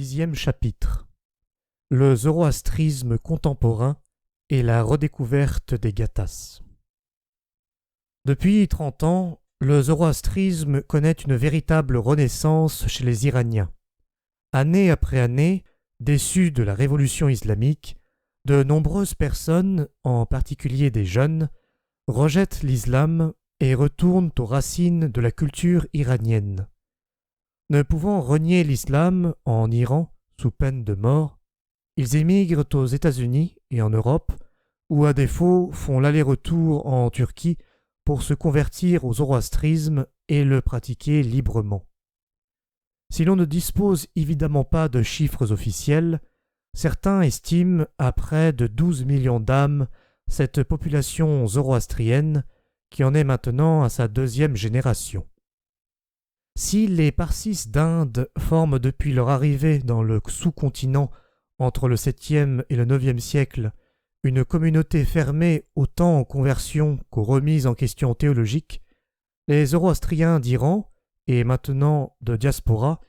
10e chapitre. Le zoroastrisme contemporain et la redécouverte des Gathas. Depuis 30 ans, le zoroastrisme connaît une véritable renaissance chez les Iraniens. Année après année, déçus de la révolution islamique, de nombreuses personnes, en particulier des jeunes, rejettent l'islam et retournent aux racines de la culture iranienne. Ne pouvant renier l'islam en Iran sous peine de mort, ils émigrent aux États-Unis et en Europe, ou à défaut font l'aller-retour en Turquie pour se convertir au zoroastrisme et le pratiquer librement. Si l'on ne dispose évidemment pas de chiffres officiels, certains estiment à près de 12 millions d'âmes cette population zoroastrienne qui en est maintenant à sa 2e génération. Si les Parsis d'Inde forment depuis leur arrivée dans le sous-continent entre le 7e et le 9e siècle une communauté fermée autant en conversion qu'aux remises en question théologiques, les Zoroastriens d'Iran, et maintenant de diaspora,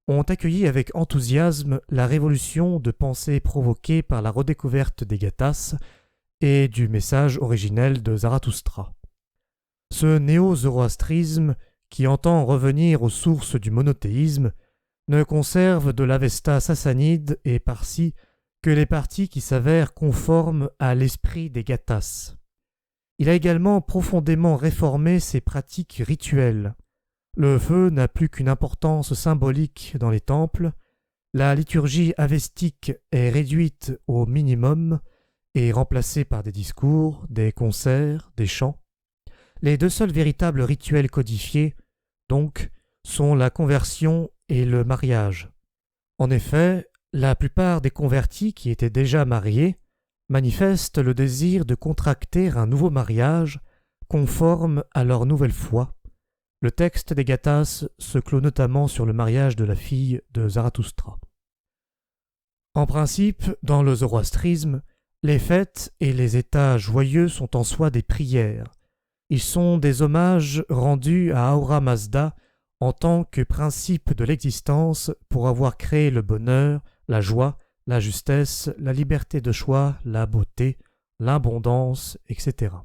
ont accueilli avec enthousiasme la révolution de pensée provoquée par la redécouverte des Gathas et du message originel de Zarathustra. Ce néo-zoroastrisme, qui entend revenir aux sources du monothéisme, ne conserve de l'Avesta sassanide et parsi que les parties qui s'avèrent conformes à l'esprit des Gathas. Il a également profondément réformé ses pratiques rituelles. Le feu n'a plus qu'une importance symbolique dans les temples, la liturgie avestique est réduite au minimum et remplacée par des discours, des concerts, des chants. Les deux seuls véritables rituels codifiés, donc, sont la conversion et le mariage. En effet, la plupart des convertis qui étaient déjà mariés manifestent le désir de contracter un nouveau mariage conforme à leur nouvelle foi. Le texte des Gathas se clôt notamment sur le mariage de la fille de Zarathustra. En principe, dans le zoroastrisme, les fêtes et les états joyeux sont en soi des prières. Ils sont des hommages rendus à Ahura Mazda en tant que principe de l'existence pour avoir créé le bonheur, la joie, la justesse, la liberté de choix, la beauté, l'abondance, etc.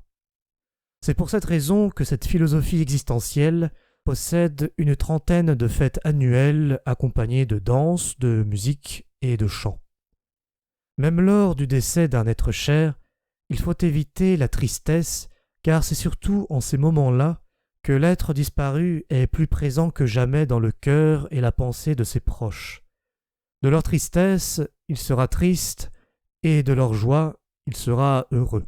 C'est pour cette raison que cette philosophie existentielle possède une 30aine de fêtes annuelles accompagnées de danse, de musique et de chants. Même lors du décès d'un être cher, il faut éviter la tristesse, car c'est surtout en ces moments-là que l'être disparu est plus présent que jamais dans le cœur et la pensée de ses proches. De leur tristesse, il sera triste, et de leur joie, il sera heureux.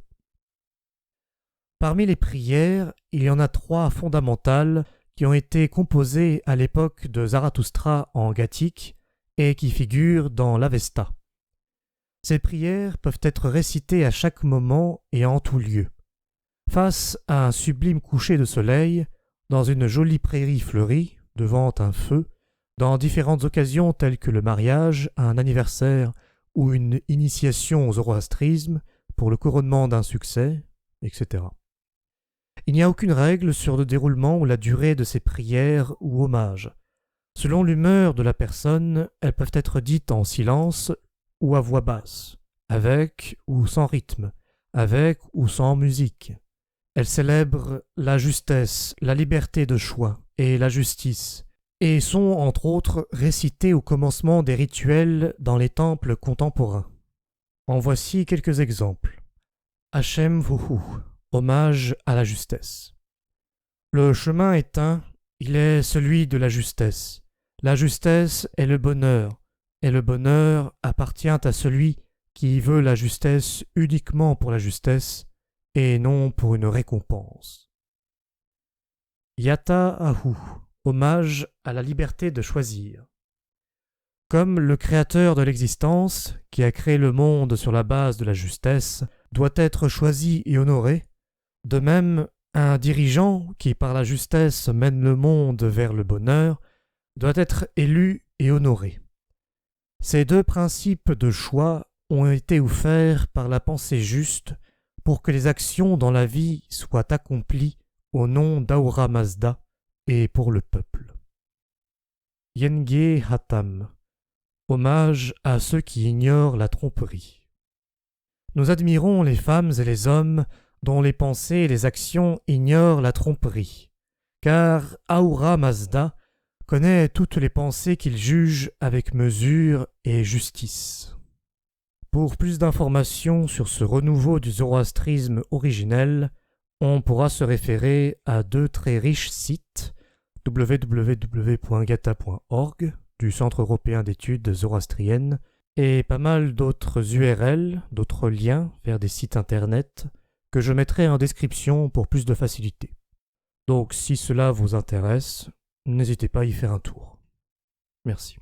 Parmi les prières, il y en a 3 fondamentales qui ont été composées à l'époque de Zarathustra en Gathique et qui figurent dans l'Avesta. Ces prières peuvent être récitées à chaque moment et en tout lieu. Face à un sublime coucher de soleil, dans une jolie prairie fleurie, devant un feu, dans différentes occasions telles que le mariage, un anniversaire ou une initiation au zoroastrisme, pour le couronnement d'un succès, etc. Il n'y a aucune règle sur le déroulement ou la durée de ces prières ou hommages. Selon l'humeur de la personne, elles peuvent être dites en silence ou à voix basse, avec ou sans rythme, avec ou sans musique. Elles célèbrent la justesse, la liberté de choix et la justice, et sont entre autres récitées au commencement des rituels dans les temples contemporains. En voici quelques exemples. Hachem Vuhu, hommage à la justesse. Le chemin est un, il est celui de la justesse. La justesse est le bonheur, et le bonheur appartient à celui qui veut la justesse uniquement pour la justesse, et non pour une récompense. Yata Ahu, hommage à la liberté de choisir. Comme le créateur de l'existence, qui a créé le monde sur la base de la justesse, doit être choisi et honoré, de même, un dirigeant qui par la justesse mène le monde vers le bonheur, doit être élu et honoré. Ces 2 principes de choix ont été offerts par la pensée juste pour que les actions dans la vie soient accomplies au nom d'Ahura Mazda et pour le peuple. Yenge Hatam, hommage à ceux qui ignorent la tromperie. Nous admirons les femmes et les hommes dont les pensées et les actions ignorent la tromperie, car Ahura Mazda connaît toutes les pensées qu'il juge avec mesure et justice. Pour plus d'informations sur ce renouveau du zoroastrisme originel, on pourra se référer à deux très riches sites, www.gata.org du Centre européen d'études zoroastriennes, et pas mal d'autres URL, d'autres liens vers des sites internet que je mettrai en description pour plus de facilité. Donc si cela vous intéresse, n'hésitez pas à y faire un tour. Merci.